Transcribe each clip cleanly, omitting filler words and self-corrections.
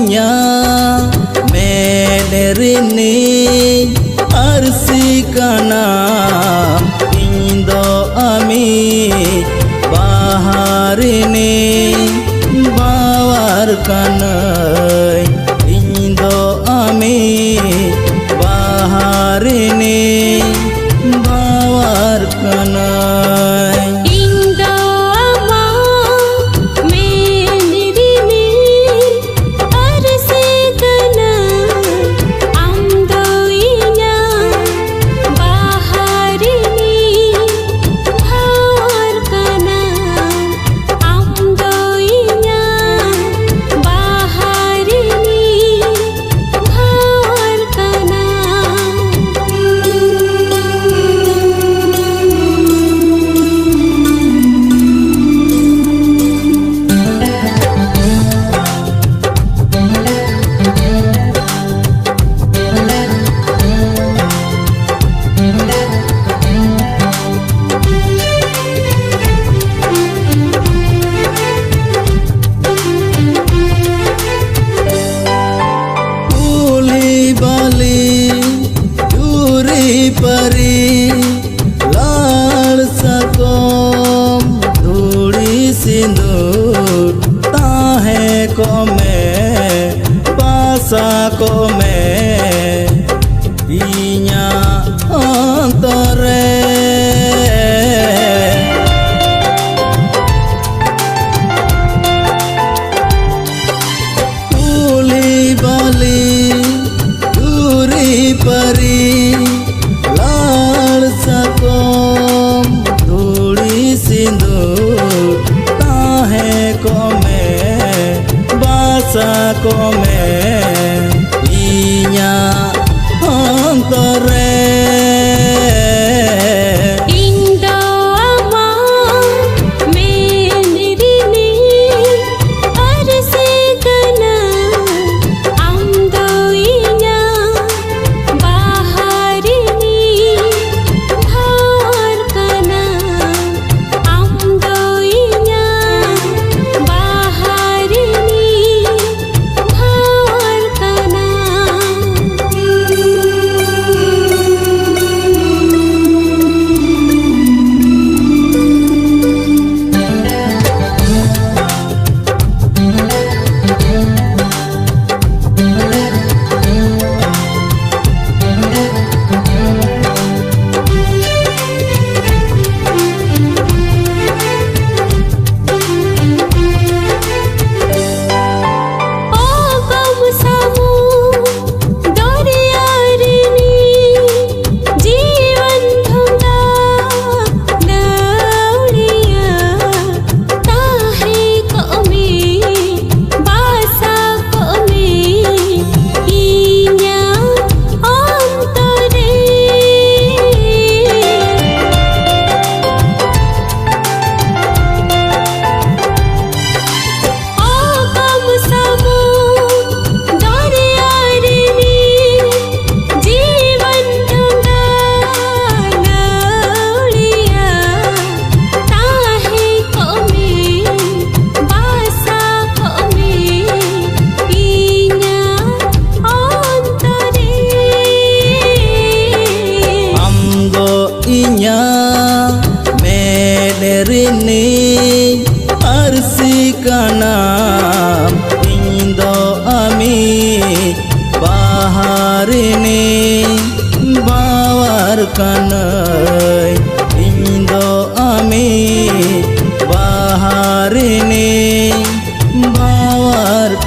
inya mederini arsikana indo ami baharini bawarkanai indo ami baharini bawarkanai pari laal sakom dhuli sindur tahe ko me pasa ko me inya antare dhuli bali dhuri pari लाल सकोम धूली सिंदूर ताहे को में बासा को में इnya antare mederini arsikana indo ami baharini bawarkanai indo ami baharini bawarkanai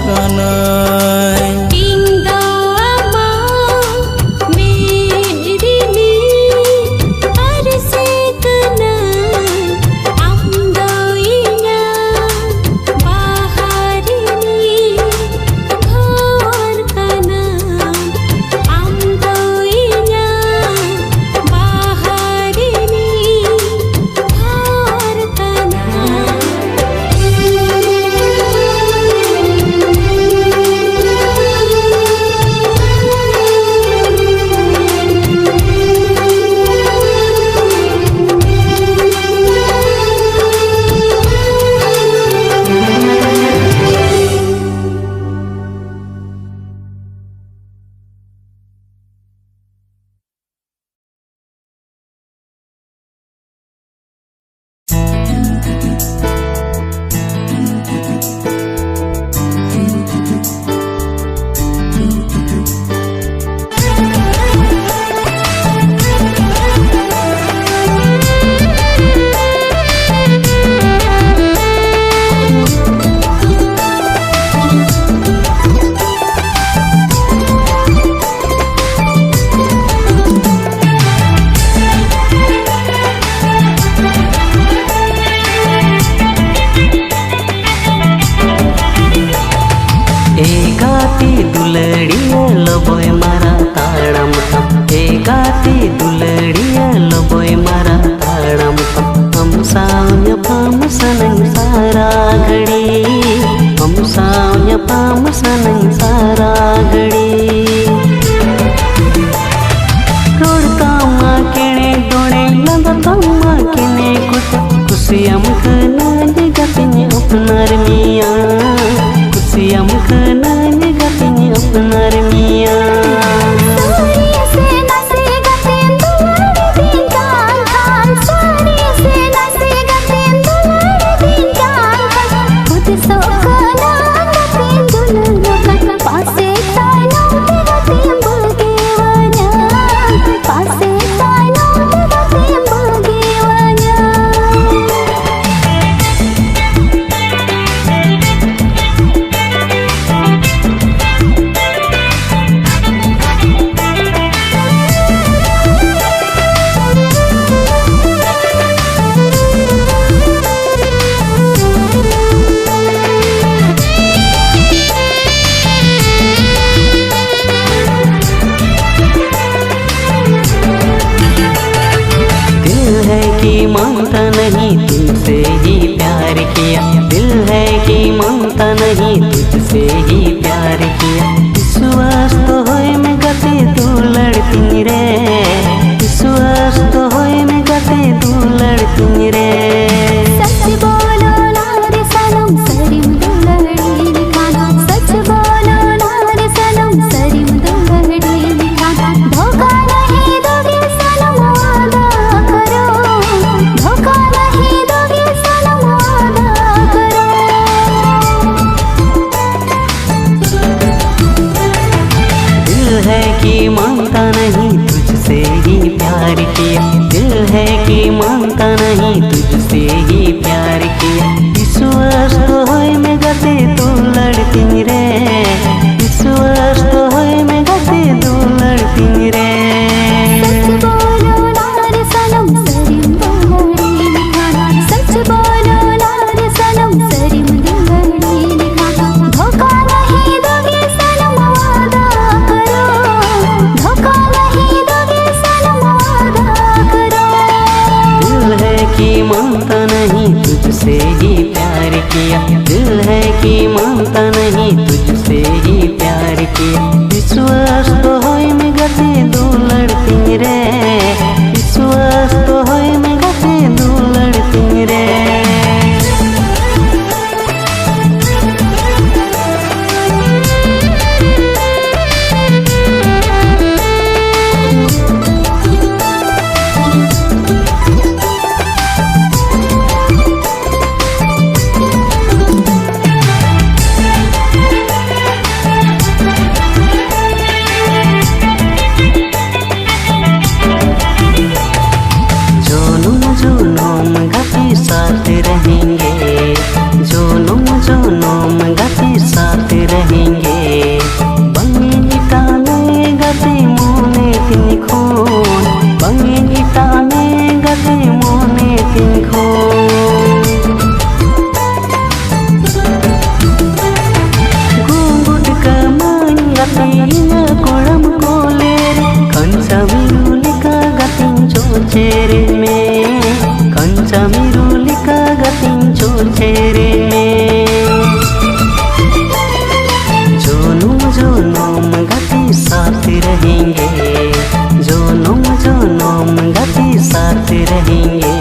गाते दुलड़िया लबोय मारा ताड़म हम सावन्य palm सनंग सारा घड़ी हम सावन्य पाम सनंग सारा घड़ी रोड कामा केने दोड़े लंदा कामा केने कुछ कुसियम खना जगतिन अपनार मिया कुसियम खना जगतिन अपनार मिया मानता नहीं तुझसे ही प्यार किया दिल है कि मानता नहीं तुझसे ही प्यार किया विश्वास तो होए में गते तू लड़ती रे विश्वास तो होए में गते तू लड़ती रे सच बोलो ना रे सनम सरिम दुलड़ी दिखाना सच बोलो ना रे सनम सरिम दुलड़ी दिखाना धोखा नहीं दोगे सनम वादा करो धोखा नहीं दोगे सनम वादा करो दिल है कि मानता नहीं तुझसे ही प्यार किया दिल है कि मानता नहीं तुझसे ही प्यार किया विश्वास तो होए में गते तू लड़ती रे विश्वास तो होए में गते तू लड़ती रे सच बोलो ना रे सनम सरिम दुलड़ी दिखाना सच बोलो ना रे सनम सरिम दुलड़ी दिखाना धोखा नहीं दोगे सनम वादा करो धोखा नहीं दोगे सनम वादा करो दिल है कि मानता नहीं तुझसे ही प्यार किया दिल है कि मानता नहीं तुझसे ही प्यार किया विश्वास तो होए में गते दो लड़ती रे विश्वास तो होए में गते दो लड़ती रे साथ रहेंगे जोनोम गति साथ रहेंगे बंगिटा में गति मोने तिन खून बंगिटा में गति मोने तिन खून घूंघट का मन गति न कुड़म को ले कंचा मिरुलिका गति चोचेरे में कंचा मिरुलिका गतिन चोचेरे में जोनोम गति साथ रहेंगे जोनोम गति साथ रहेंगे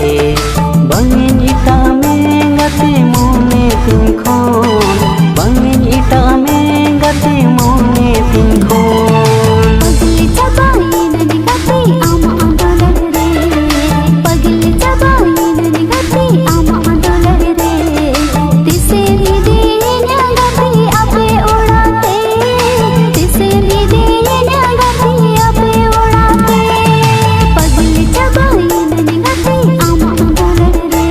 बंगिन इटा में गति मोने तिन खून बंगिन इटा में गति मोने तिन खून पगली चबाई नदी गति आमा आंदोलन रे पगली चबाई नदी गति आमा आंदोलन रे तिसे भी देना गति अपे उड़ाते तिसे भी देना गति अपे उड़ाते पगली चबाई नदी गति आमा आंदोलन रे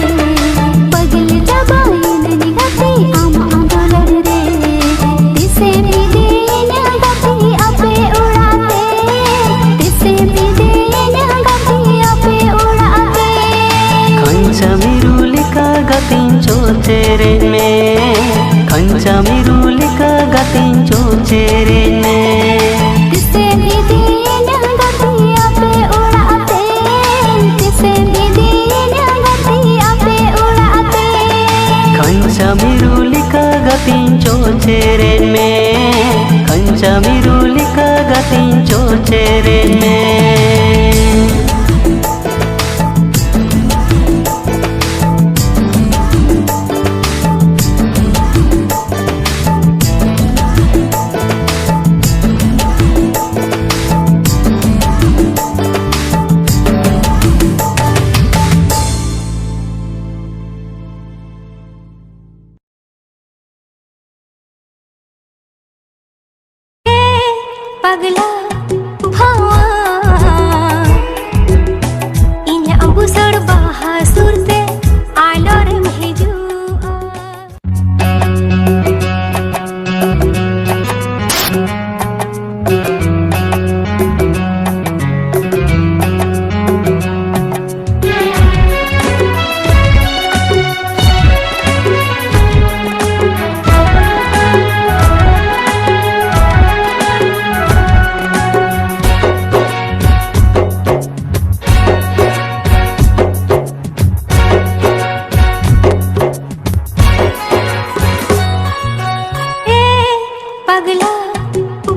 पगली चबाई नदी गति आमा आंदोलन रे तिसे भी देना गति अपे उड़ाते तिसे भी देना गति अपे उड़ाते कंचा मिरुलिका गतिन चोचेरे में कंचा मिरुलिका गतिन चोचेरे में तिसे भी देना गति अपे gatin coceren me kanca mirulika gatin coceren me. Pagla bhawa inya ambu sar baha surte alor mhiju pagla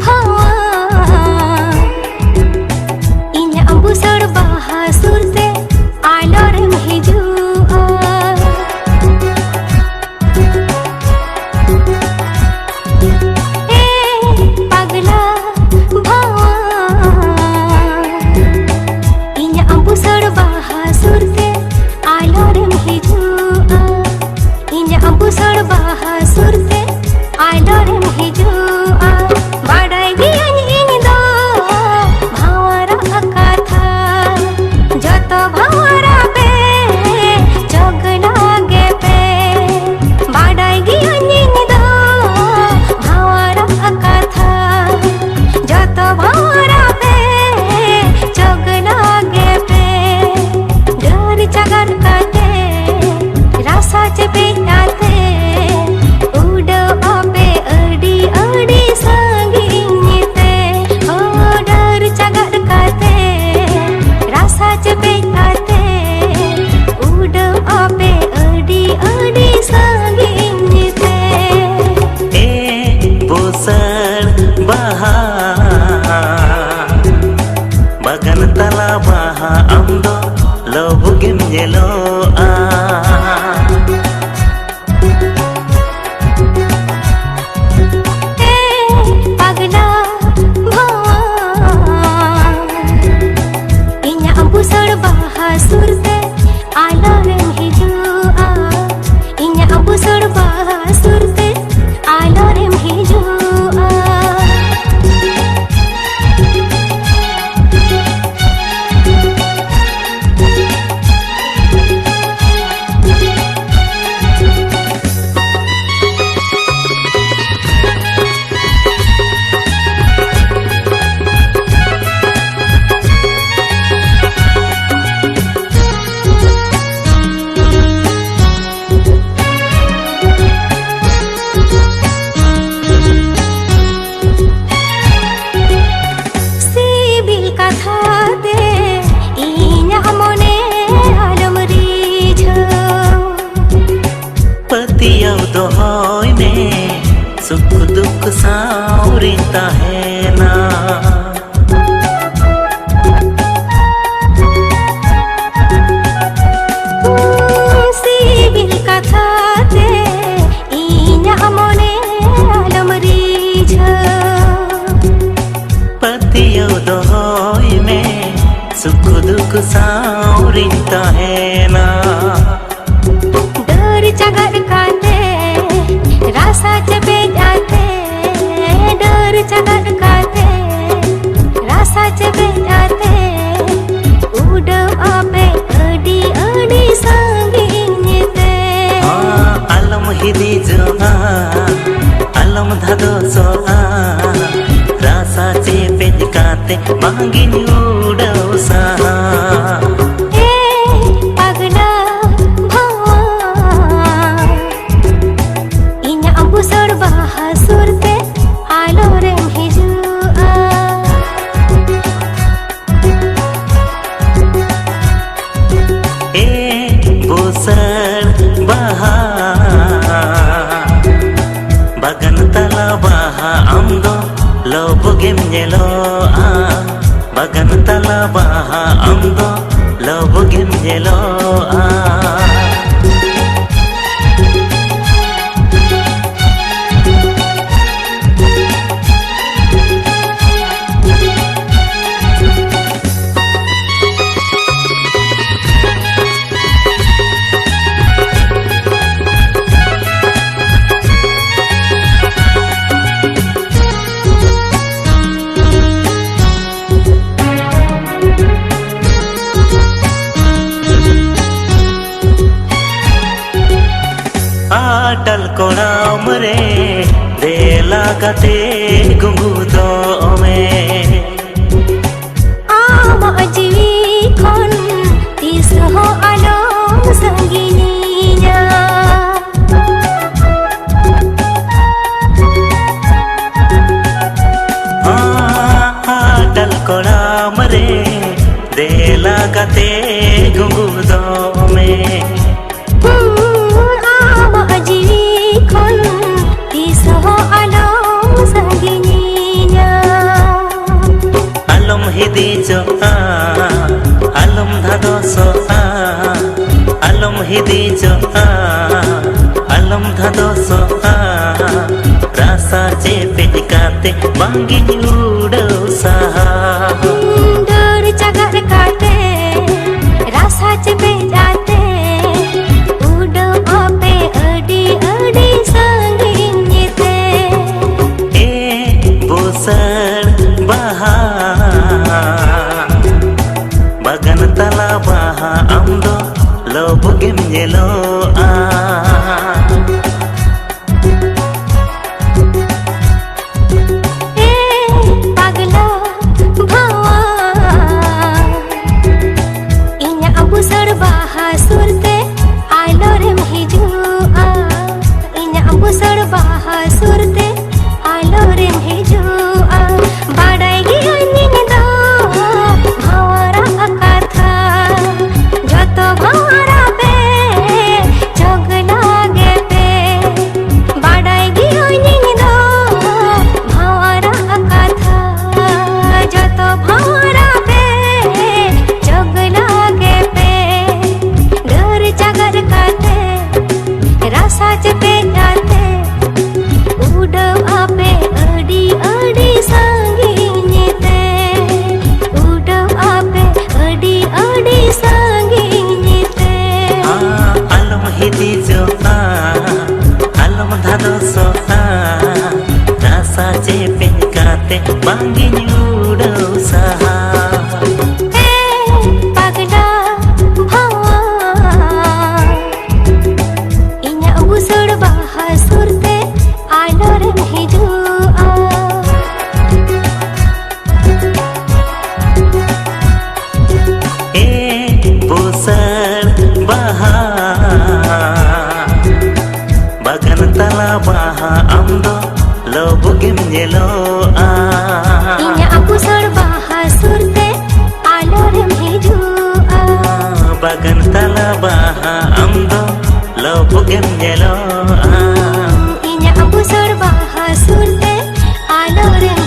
bhawa inya ambu sar baha surte alor mhiju pagla bhawa inya ambu sar baha surte alor mhiju inya ambu sar baha surte alor mhiju badai giyan ini do bhawara katha joto bhawara pe jogna ge pe badai giyan ini do bhawara katha joto bhawara pe jogna ge pe dar chagar kate rasa chepe ate udo ape adi adi sangi te oh dar chagar kate rasa chepe ate udo ape adi adi sangi te Bosan baha bagan tala baha amdo lobugim jeloa pagla bhawa inya ambu sar baha surte alor mhiju inya ambu sar baha surte alor mhiju sibil katha te inya mone alom rijho पतियाव दोहोय में सुख दुख सावरिता है ना sibil katha te inya mone alom rijho पतियाव दोहोय में सुख दुख सावरिता है ना dar chagar kate rasa chepe ate dar chagar kate rasa chepe ate udo ape adi adi sangi te alam hidi joa alam dhado soa rasa chepe kate mangin udau saha pagla bhawa inya ambu sar baha surte alor mhiju bagan tala baha amdo lobogem nyeloa bagan tala baha amdo lobogem nyeloa आटल कोणाम रे देला गते गुंगुदो में आम अजीवी खन तीस हो आलो संगिनिया आटल कोणाम रे देला गते गुंगुदो में alom hidi jo alom dhado so alom hidi jo alom dhado so rasa je pedikate bangi udo sa dor jagar kate rasa je pedate udo ape adi adi sanginyete bosar baha bagan tala baha amdo lobogem nyeloa pagla bhawa inya abusar baha surte alorem hijua inya abusar baha surte alorem hijua badai gi anin do bhawara akatha joto bhawara be jogla ge pe badai gi anin do bhawara akatha joto bhawara be jogla ge pe dor jagar kate rasa je pe jate udo ape adi adi sanginyete udo ape adi adi sanginyete alom hidi jo alom dhado so rasa je pedikate bangi udo sa pagda bhawa inya busur baha surte alorem hijua bosar baha bagan tala baha amdo lobogem nyeloa inya busur baha surte alorem hijua bagan tala baha amdo lobogem nyeloa inya busur baha surte alorem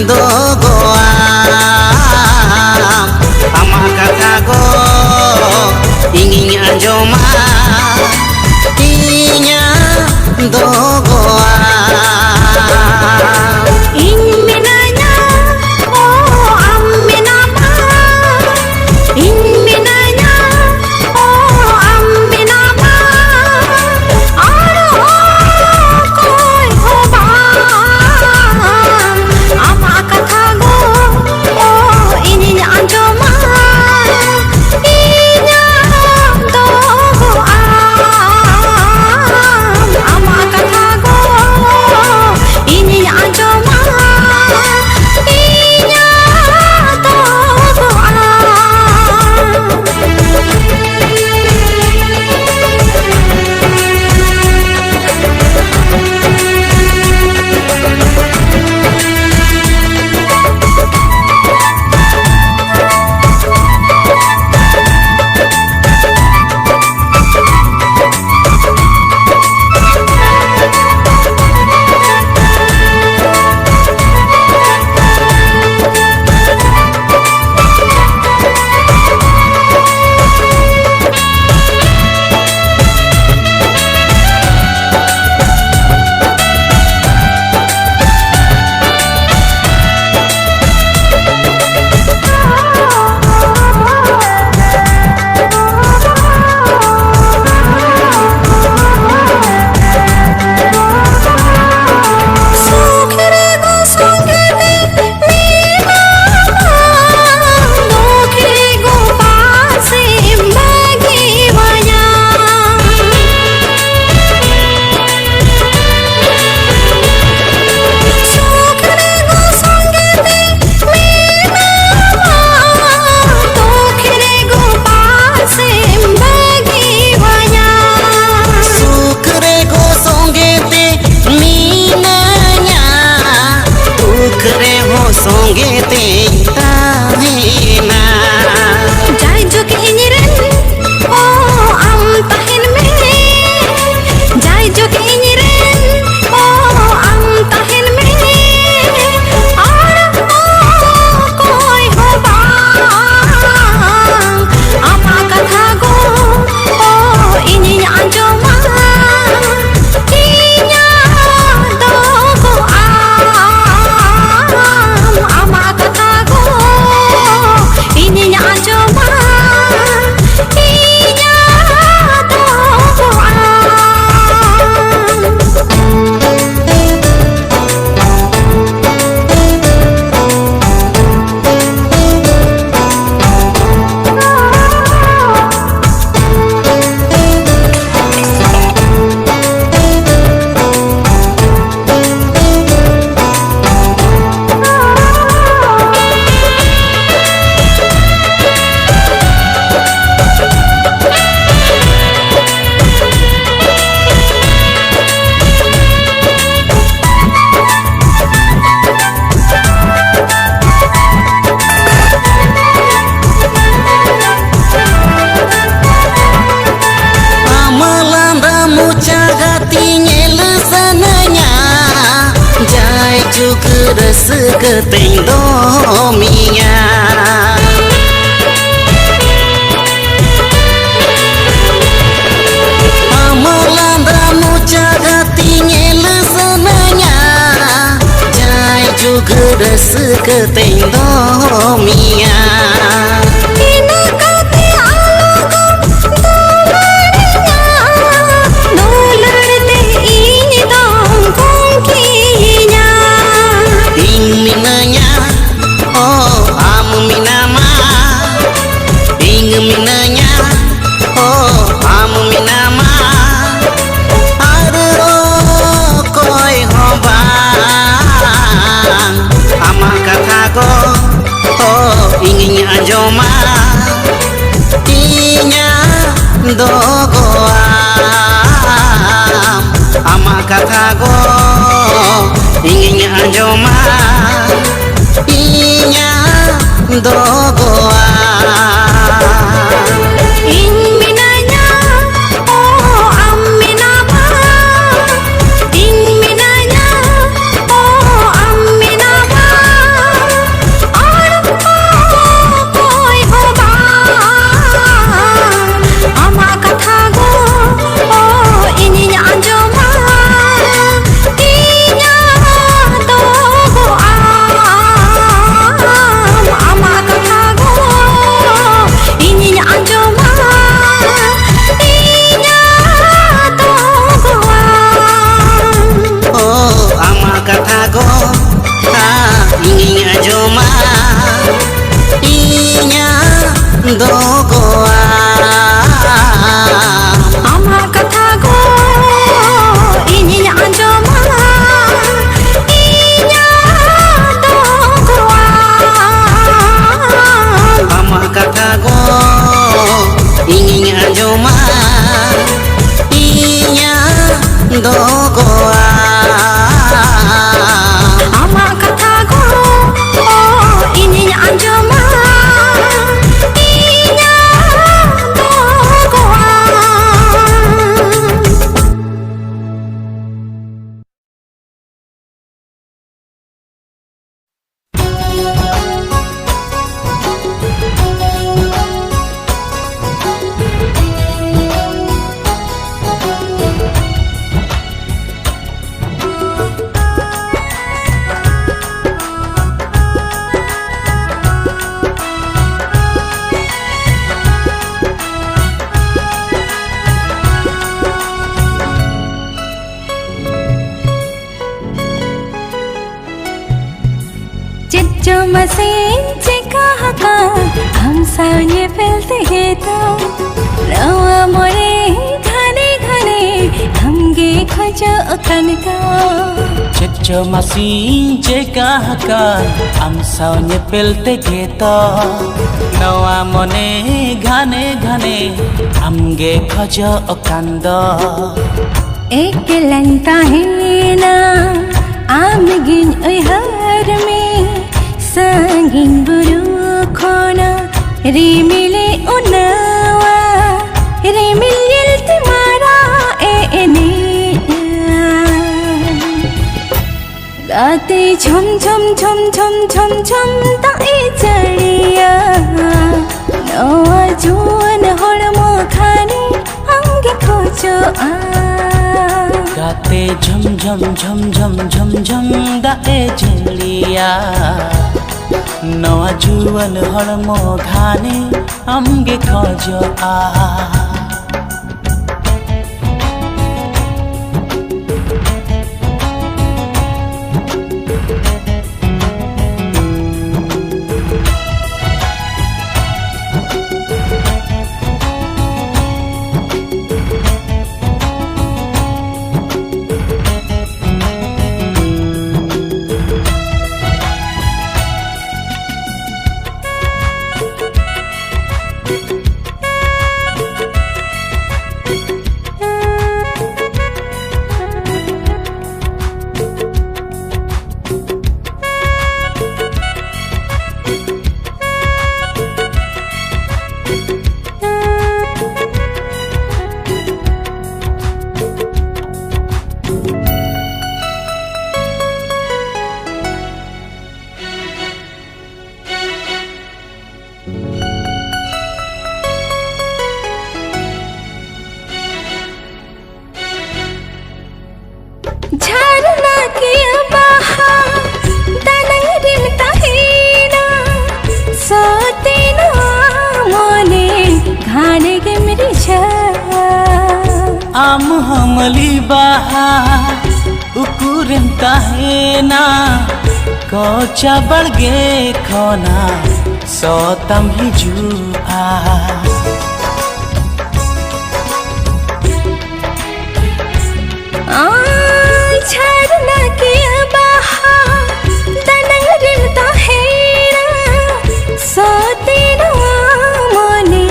dogoam ama kata go ingin anjoma inya dogoam keteng dominya amalan ramu jaga tinggi lesenanya jai juga rasa keteng dominya ingin anjoma inya dogoam ama katago ingin anjoma inya dogoam Cucu mesin cekahakan Hamsanya pelte geta Rawa more घने घने हमगे खजा अकनका Cucu mesin cekahakan Hamsanya pelte geta Rawa more घने घने हमगे खजा अकंदा एक लंता है ना आमगिन उहर में संगिन बुरु खोना रिमिले उनावा रिमिल यल्ति मारा एने गाते झम झम झम झम झम झम ताए चढ़िया नवा जुवन हड़मो खाने हमगे खोजो आ गाते झम झम झम झम झम झम दाए जलिया नवा जुवन हड़मो घाने हमगे खोजो आ झरना के बहा दनरिन तहीना सोते ना मोने घाने के मेरी छा आम हमली बहा उकुरन तहेना कोचा बड़गे खोना सोतम ही जुआ झरना के बहा दनरिन तहीना सोते ना मोने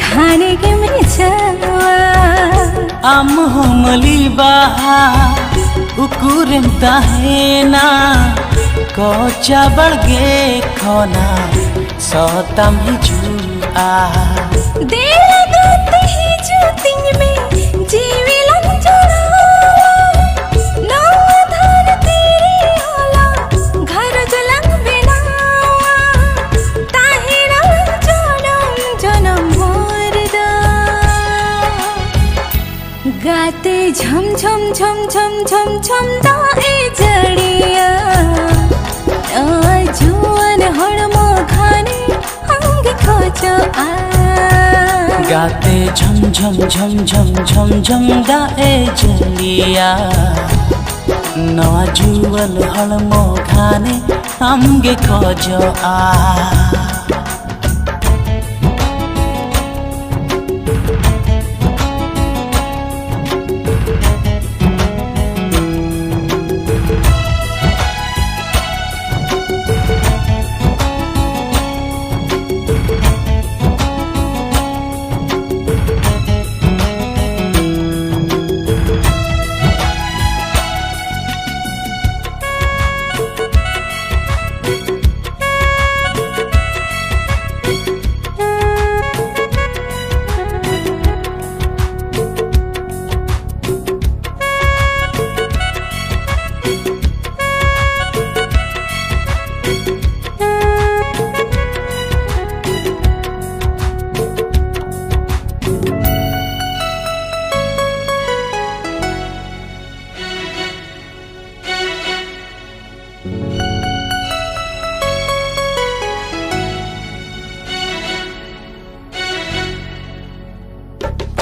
घाने के मेरी छा आम हमली बहा उकुरन तहेना कोचा बड़गे खोना सोतम ही जुआ देर गाते ही ज्योतिंग में जीवे लग जोड़ा नवा धार तेरी होला घर जलंग बिनावा ताहिरा जनम जनम मोरदा गाते झम झम झम झम झम झम दाए जड़िया जुवन हड़मो खाने हमगे खोजो आ गाते झम झम झम झम झम झम दाए जलिया नवा जुवन हड़मो खाने हमगे खोजो आ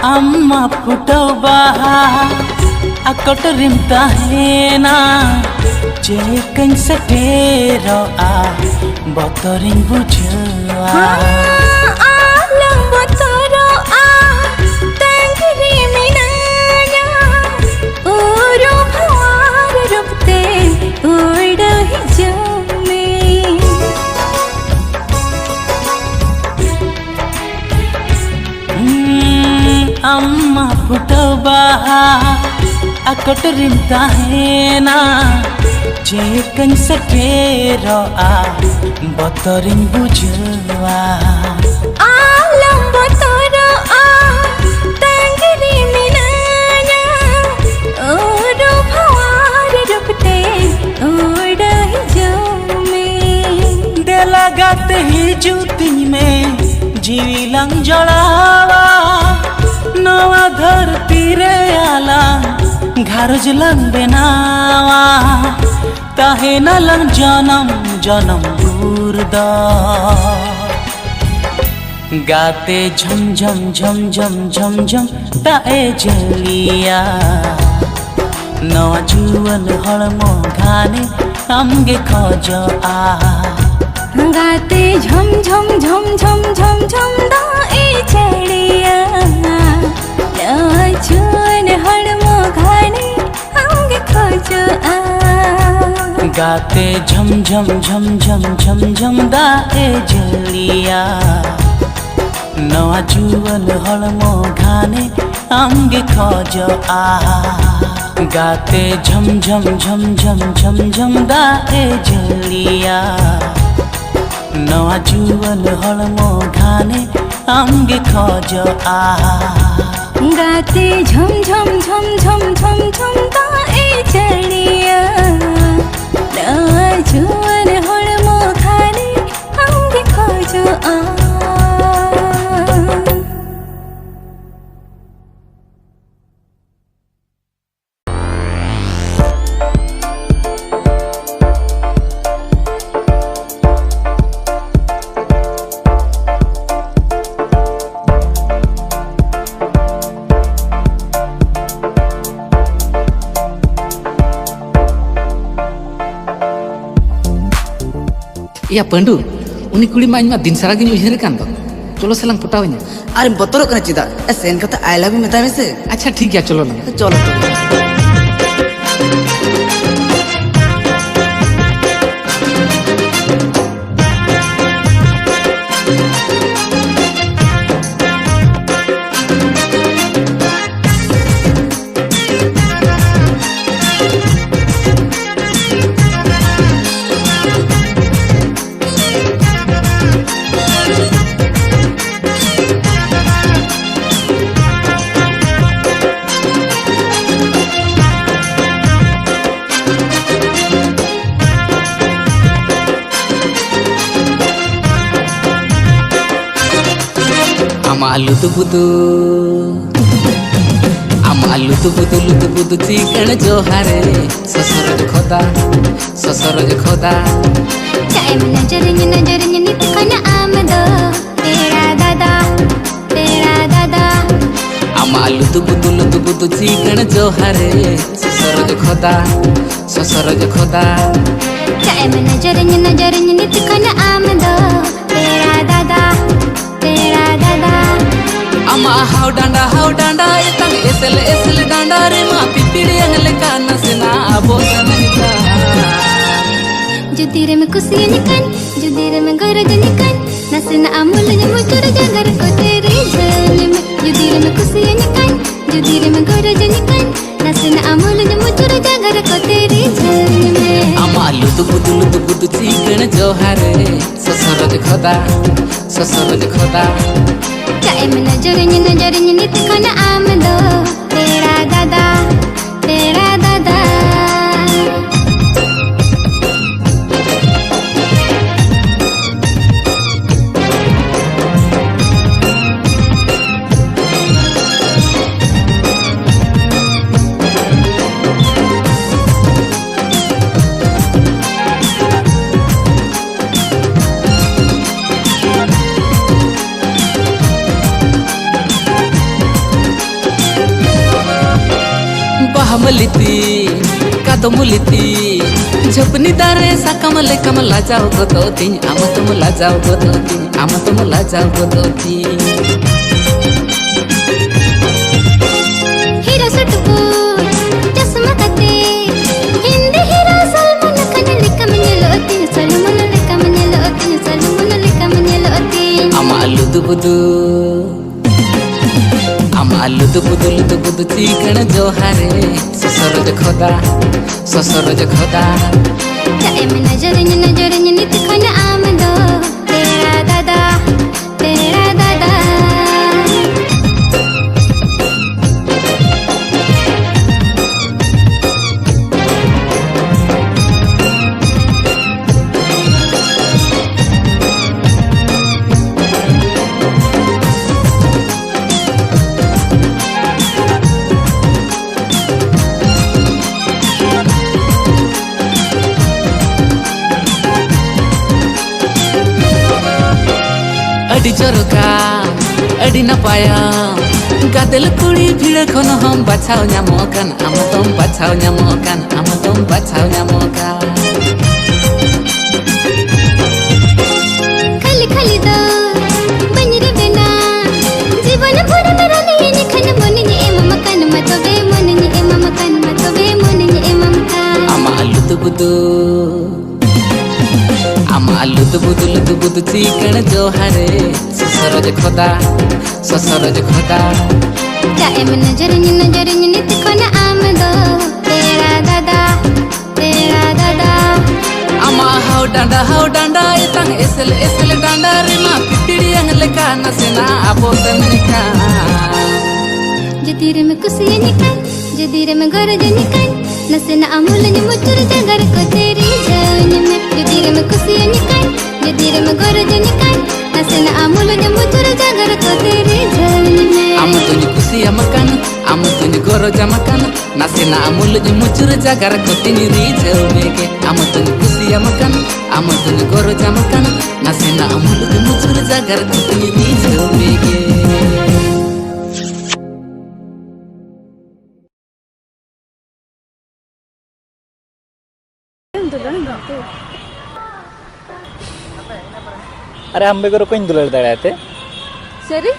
Amma putau baha akoterim tahena जेकन सटेरो आ बतरिन बुझवा आलम बतरो आ तंगरी मिनाया ओरो भार रुपते उड़ ही जमे अम्मा फुटबा अकटरिन ताहेना जेकन सटेरो आ बतरिन बुझवा आलम बतरो आ तंगरी मिनाया ओरो भार रुपते उड़ ही जमे दे लगाते ही जूती में जीविलंग जड़ावा नवा धरती रे आला घरज लंग बेनावा ताहे न लंग जन्म जन्म दूरदा गाते झम झम झम झम झम झम ताए जलिया नवा जुवन हड़मो घाने हमगे खोज आ गाते झम झम झम झम झम झम दाए चढ़िया चुन हड़मो घाने हमगे खोजो आ गाते झम झम झम झम झम झम दाए जलिया नवा जुवन हड़मो घाने हमगे खोज आ गाते झम झम झम झम झम झम दाए जलिया नवा जुवन हड़मो घाने हमगे खोज आ गाते झम झम झम झम झम झम दाए चढ़िया जुवन हड़मो घाने हमगे खोजो आ या पंडू उनी कुड़ी मा इमा दिन सारा गिन उइहर कान दो चलो सलांग पटावኛ अरे बतरो कना चिदा सेन कथा आई लव यू मेता में से अच्छा ठीक है चलो ना चलो लुतु बुदु चिकन जोहारे ससुर खोदा चाय में नजर नित खाना आमदो तेरा दादा अमा लुतु बुदु चिकन जोहारे ससुर खोदा चाय में नजर नित खाना आमदो तेरा दादा अमा हाउ डांडा इतंग एसल डांडा रे मा पिपिड़ी अंगले काना सेना अबो सननिका जुदीरे में कुसिया निकन जुदीरे में गरज निकन नसना अमूल ने मुचुर जगर को तेरी झल में जुदीरे में कुसिया निकन जुदीरे में गरज निकन नसना अमूल ने मुचुर जगर को तेरी झल में अमा लुतु बुदु चिकन जोहारे ससुर खोदा चाय में नजर नित खाना आमदो तेरा दादा मुलिती कादो मुलिती छपनी दारे साकाम लेकाम लाजाव गोदोतीं आम तुम लाजाव गोदोतीं आम तुम लाजाव गोदोतीं हीरा सटको चश्मा कते हिंदी हीरा सलमान खान लेकाम नेलोतीं सलमान लेकाम नेलोतीं सलमान लेकाम नेलोतीं आम लुदु बुदु चिकन जोहारे ससुर खोदा चाहे में नजर नित खन आम दो तेरा दादा अड़ी चरका अड़ी नपाया गादेल कुड़ी भीड़ खन हम बाछाव ᱧᱟᱢᱚᱜ आम तुम बाछाव ᱧᱟᱢᱚᱜ आम तुम बाछाव ᱧᱟᱢᱚᱜ खाली खाली दो बनिरे बेना जीवन भर मेरा लिए निखन मन नि एम मकान मतबे मन नि एम मकान मतबे मन नि एम मकान आम लुदु बुदु चिकन जोहारे ससुर खोदा चाहे में नजर नित खन आम दो तेरा दादा आम हाउ डांडा इतंग एसल डांडा रे मा पिटिड़ियंग लेका नसेना आबो तनिका जदीर में कुसिया निकल जदीर में गरज निकल नसेना अमूल नि मुचुर जगर को तेरी जान में जदीर में कुसिया निकल जदीर में गरज निकल नसेना अमूल नि मुचुर जगर को तेरी जान में आम तुझ कुसिया मकान आम तुझ गरजा मकान नसेना अमूल नि मुचुर जगर को तेरी जान में आम तुझ कुसिया मकान आम तुझ गरजा मकान नसेना अमूल नि मुचुर जगर को तेरी जान में अरे हम बेगर कोई दुलर दड़ाते सरी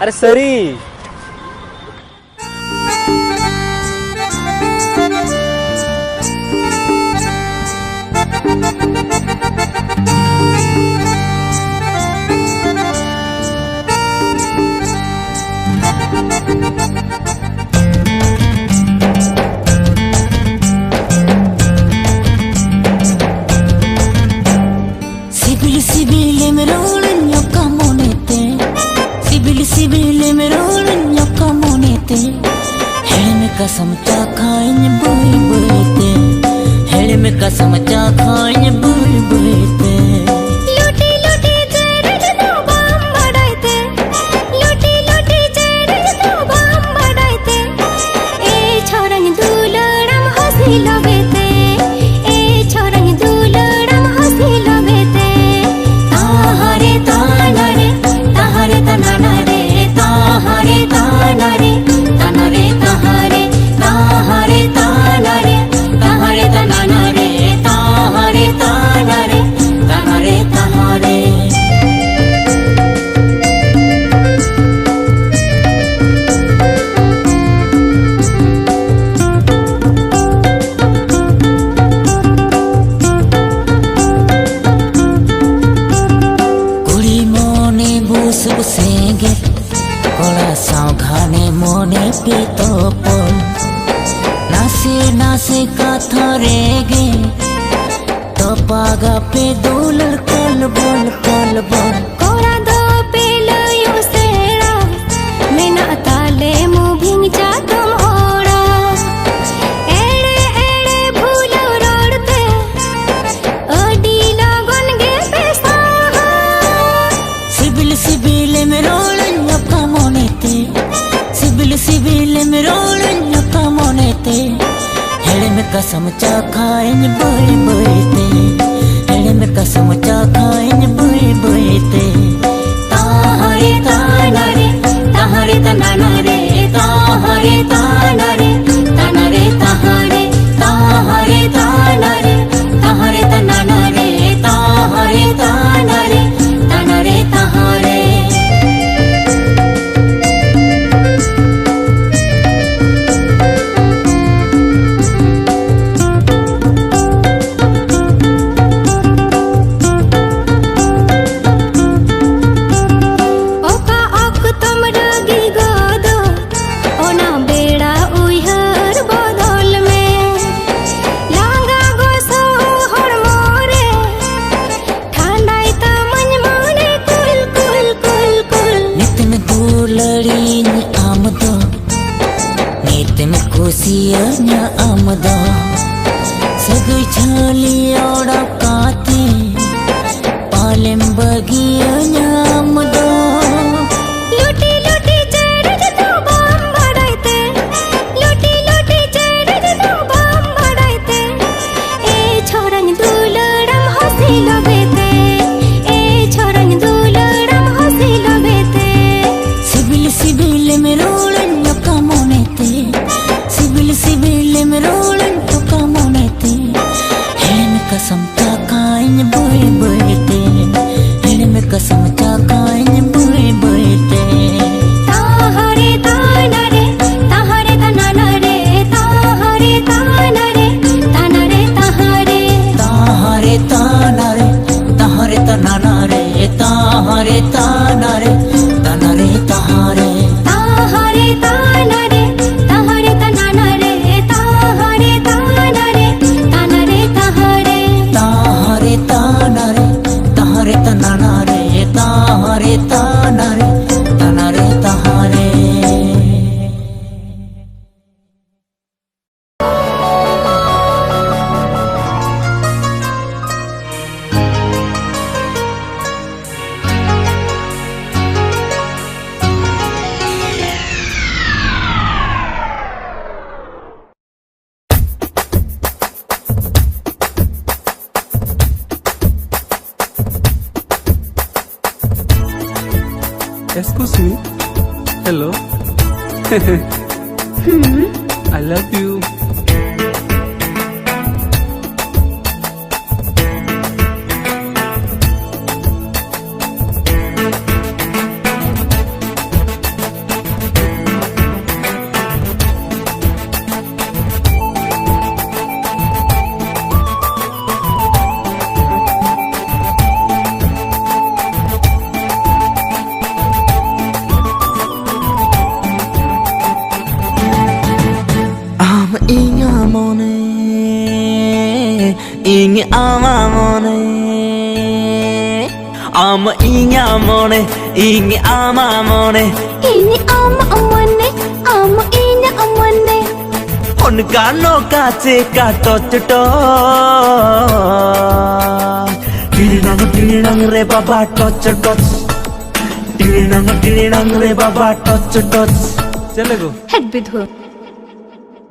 अरे सरी कसम चा खाइन बुई बुईते हेड़ में कसम चा खाइन बुई बुईते लूटी लूटी चेहरे तो बम बढ़ाते लूटी लूटी चेहरे तो बम बढ़ाते ए छोरंग दुलड़म हंसी लबेते ए छोरंग दुलड़म हंसी लबेते ताहरे ताना रे ताहरे ताना रे ताहरे ताना रे ताना रे ताहरे ताहरे ताना रे ताहरे ताना रे ताहरे ताना रे ताहरे ताहरे कुड़ी मोने बुस बुसेंगे कोड़ा सावधाने मोने पीतो पोल नासे नासे काथा रेगे तो पागा पे दूलर कल बोल कोड़ा दो पेलो यू सेड़ा मेना ताले मुभिंग जा तुम ओड़ा एड़े एड़े भूलो रोड़ते ओडी लोगन गे पैसा सिबिल सिबिल में रोलन का मोनेते सिबिल में रोलन का मोनेते हेड़ में कसम चा खाइन बुई बुईते हेड़ में कसम चा खाइन बुई बुईते ताहरे ताना रे ताहरे ताना रे ताहरे ताना रे ताना रे ताहरे ताहरे ताना रे झोली ओडकाती पालेम बगिया नाम दो लूटी लूटी चेहरे तो बम बढ़ाइते लूटी लूटी चेहरे तो बम बढ़ाइते ए छोरंग दुलड़म हंसी लबेते ए छोरंग दुलड़म हंसी लबेते सिबिल सिबिल में रोलन का मोनेते सिबिल सिबिल में रोलन का मोनेते हेन कसम ताकाइन बोए बोएते हेन में कसम ताकाइन बोए बोएते ताहरे ताना रे ताहरे ताना रे ताहरे ताना रे ताना रे ताहरे ताहरे ताना रे ताहरे ताना रे ताहरे ताना रे ताना रे ताहरे ताहरे ताना रे ताहरे ताना रे ताहरे ताना रे ताना रे ताहरे ताहरे ताना रे ताहरे ताना रे ताहरे ताना रे ताना रे ताहरे Excuse me. Hello. I love you. Ingi amamone ama inyamone ingi amamone ini ama amane ama inya amane unka no kache ka tochto tirinang re baba toch tirinang re baba toch चले गो head bidhu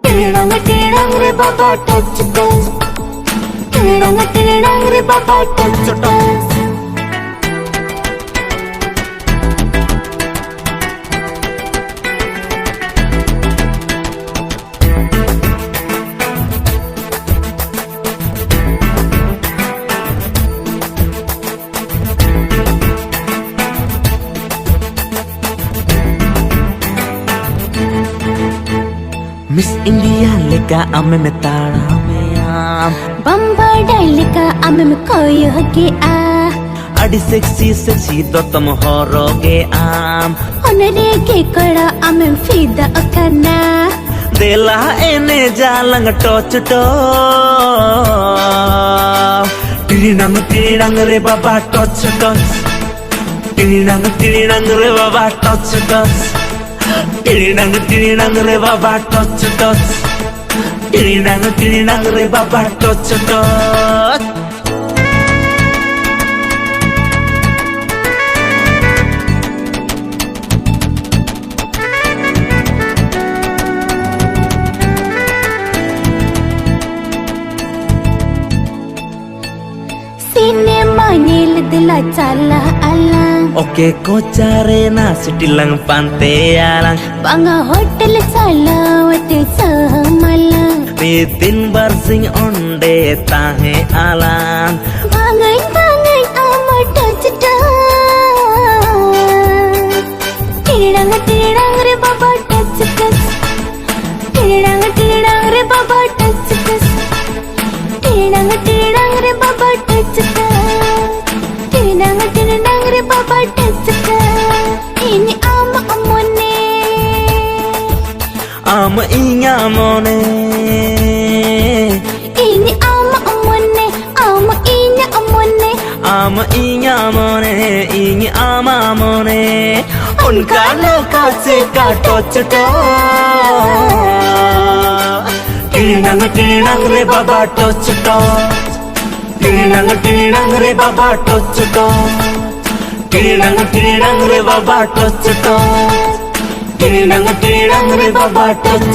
tirinang re baba touch tirinang re baba touch Miss India leka ame me tara me am Bombardai leka ame me koyo ke a adi sexy do tum horoge am onare ke kara ame fida akana dela ene jalang toch tirinang re baba toch tirinang re baba toch tirinang re baba toch tirinang re baba toch cinema nyil dila chala ala oke ko care na sitilang pante alang banga hotel chala wate samala Nitin barsing onde tahe alan bangai ama touch tirinang re baba touch tirinang re baba touch tirinang re baba touch tirinang re baba touch ini ama amone ama inyamone ini ama amone ama inya amone ama inyamone ingi amamone unka no kache ka toch टिणंग रे बाबा touch टिणंग रे बाबा touch टिणंग रे बाबा touch टिणंग रे बाबा touch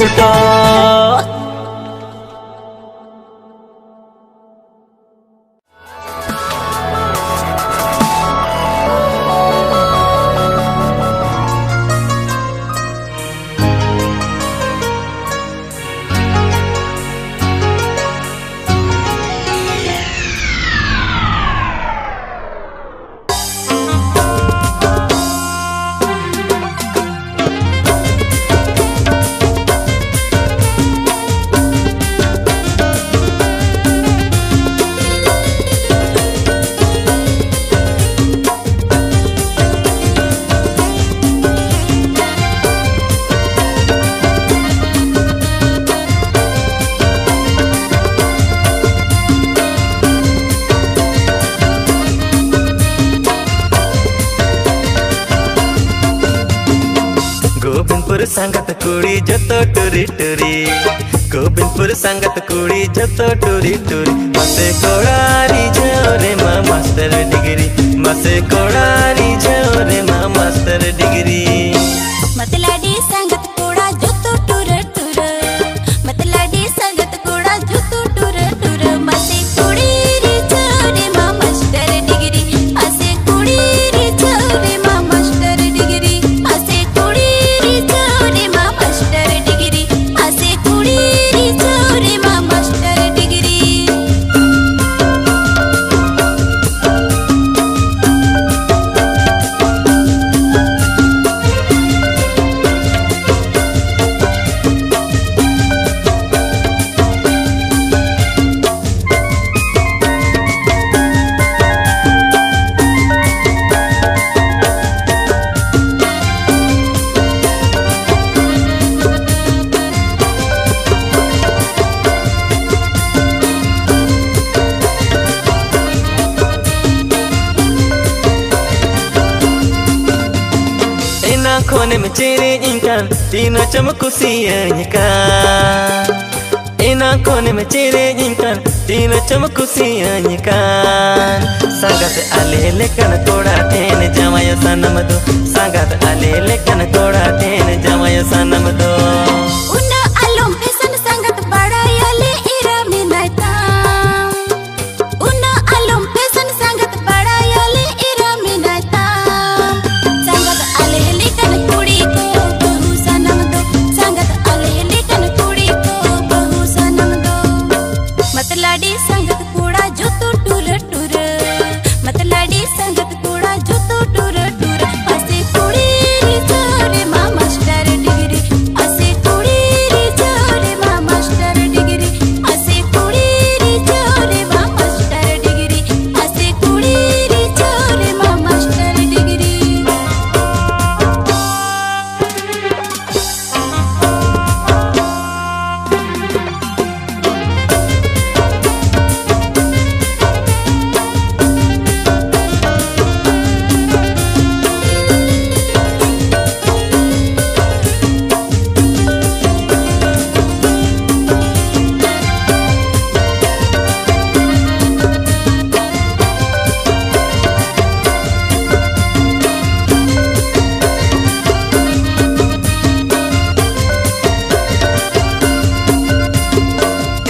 Govindpur संगत कुड़ी जतो टूरी टूरी गोविंदपुर संगत कुड़ी जतो टूरी टूरी मसे कोड़ारी जोरे माँ मास्टर डिग्री मसे कोड़ारी जोरे माँ मास्टर डिग्री मतलाडी संगत कोड़ा जतो टूर टूर मतलाडी संगत कोड़ा जतो टूर टूर मसे कुड़ी रे जोरे माँ मास्टर डिग्री मसे कुड़ी रे जोरे माँ मास्टर डिग्री मसे कुड़ी रे जोरे माँ मास्टर डिग्री मसे कुड़ी रे जोरे माँ मास्टर डिग्री खोने में चेरे इंकान तीनों चमकुसियानिका इना खोने में चेरे इंकान तीनों चमकुसियानिका संगत आले लेकन कोड़ा टेन जमाया सनम दो संगत आले लेकन कोड़ा टेन जमाया सनम दो उन्ना आलम पेसन संगत बड़ा याले इरा में नाता उन्ना आलम पेसन संगत बड़ा याले इरा में नाता संगत आले लेकन कुड़ी को बहु सनम दो संगत आले लेकन कुड़ी को बहु सनम दो मतलाडी संगत कूड़ा जो तो टूर टूर मतलाडी संगत कूड़ा जो तो टूर टूर असे कुड़ी रे जोरे माँ मास्टर डिग्री असे कुड़ी रे जोरे माँ मास्टर डिग्री असे कुड़ी रे जोरे माँ मास्टर डिग्री असे कुड़ी रे जोरे माँ मास्टर डिग्री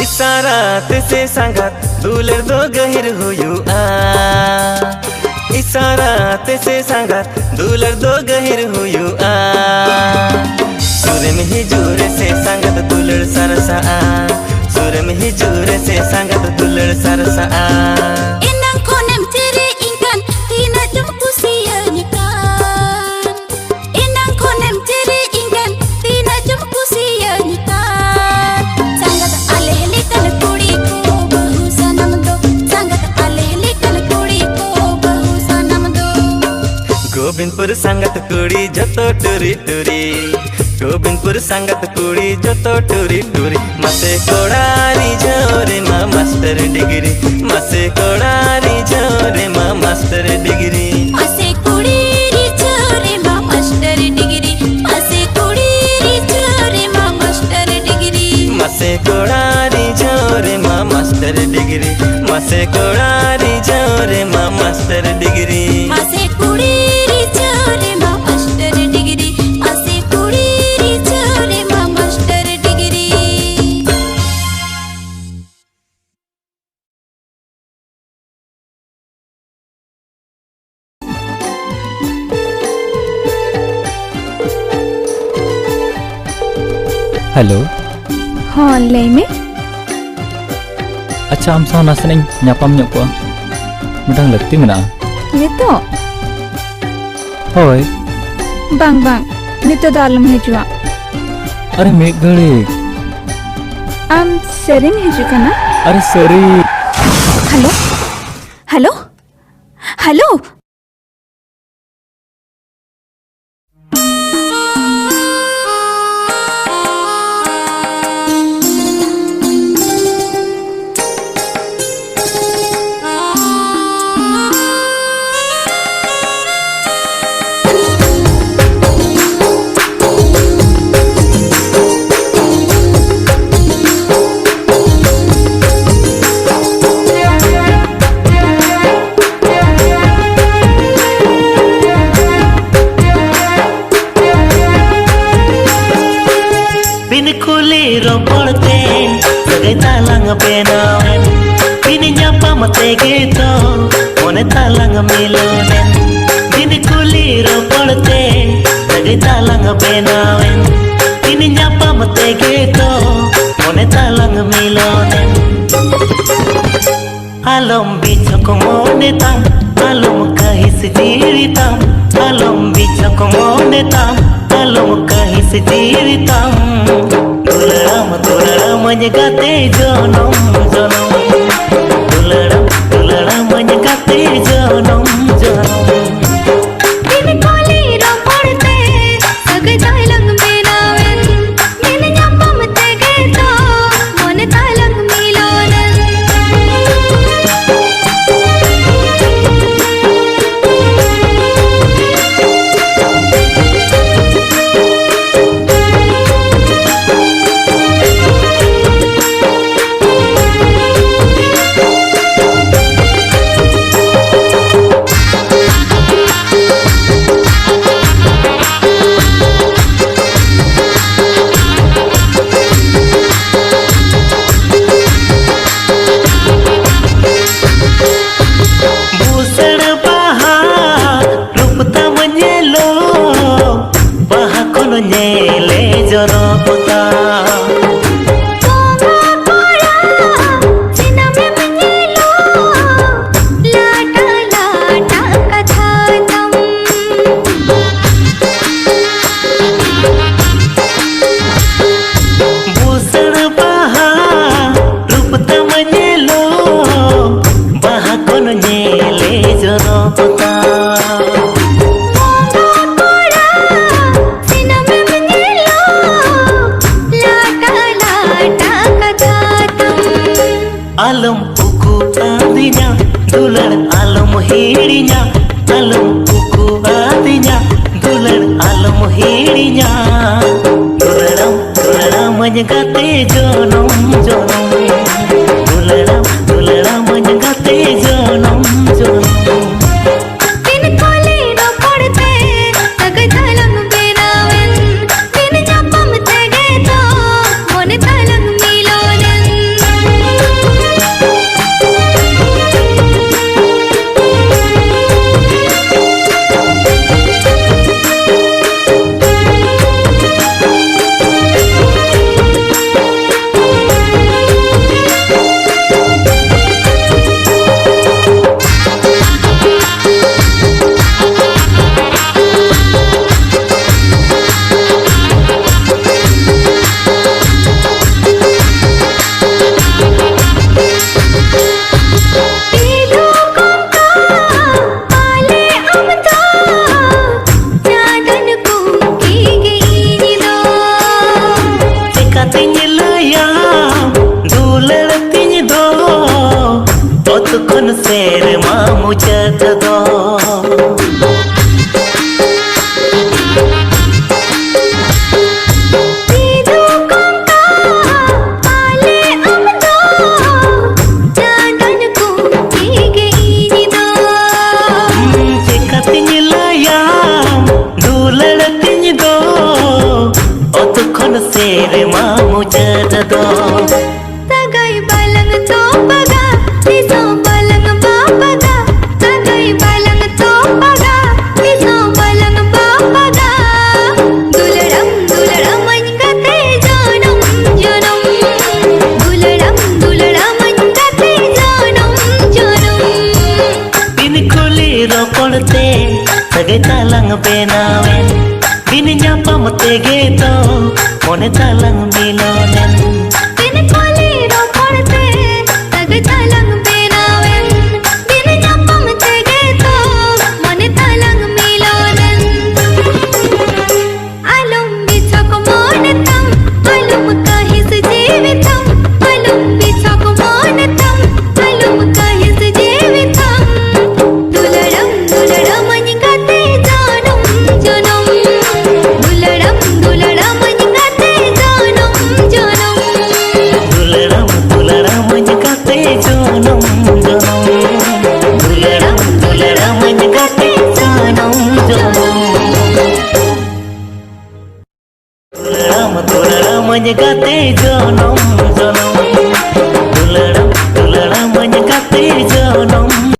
इशारात से संगत दूलर दो गहिर हुयु आ इशारात से संगत दूलर दो गहिर हुयु आ सुर में ही जोर से संगत दूलर सरसा आ सुर में ही जोर से संगत दूलर सरसा आ Inang konem ciri ingkan tina cemkusianikan Inang konem ciri ingkan tina cemkusianikan Sangat alehlikan kudiku bahu sanam do Sangat alehlikan kudiku bahu sanam do Govindpur संगत कुड़ी जतो टूरी टूरी गोविंदपुर संगत कुड़ी जतो टूरी टूरी मसे कोड़ारी जोरे माँ मास्टर डिग्री मसे कोड़ारी जोरे माँ master degree Ase kudi ri chore ma master degree Ase kudi ri chore ma master degree मसे कोड़ा मासे कोड़ारी जोरे मा मास्टर डिग्री मासे कुड़ीरी जोरे मा मास्टर डिग्री मासे कुड़ीरी जोरे मा मास्टर डिग्री हेलो हाँ लay में अच्छा am saw naseneng nyapam nyok ko midang lekti mena नितो hoy bang bang नितो दालम हिजुआ अरे मेघ घड़ी am sering hiju kana अरे सरी hello hello hello benawen Bini nyapa matege to Mone talang milonen Bini kuliro porte Nage talang benawen Bini nyapa matege to Mone talang milonen Alom bicho komone tam Alom kahis diritam Alom bicho komone tam Alom kahis diritam Tularam menjegate jonom jonom Tularam menjegate jonom jonom Bini koliro porte Sag talang benawen Bini nyapa matege to Mone talang milonen nyele jorota Alam uku adinya dular alam hirinya Alam uku adinya dular alam hirinya Dularam menjegate jonom jonom Dularam menjegate jonom jonom Bini koliro porte Sag talang benawen Bini nyapa matege to Mone talang milonen Kon ser mamu jagdo Pidu kongka pale amdo Jadan ku रोपड़ते सगे तालंग बेनावेन बिन ᱧᱟᱯᱟᱢ तेगे तो मोने तालंग मिलोनेन बिन कोली रोपड़ते सगे तालंग बेनावेन बिन ᱧᱟᱯᱟᱢ तेगे तो मोने तालंग मिलोनेन आलम बिछक मोनतम आलम काहिस जीवितम आलम बिछक मोनतम आलम काहिस जीवितम दुलड़म दुलड़म निगाते जानम जनम दुलड़म दुलड़म निगाते जानम जनम दुलड़म दुलड़म निगाते जनम जनम दुलड़म दुलड़म निगाते जनम जनम दुलड़म दुलड़म निगाते जनम जनम दुलड़म दुलड़म निगाते जनम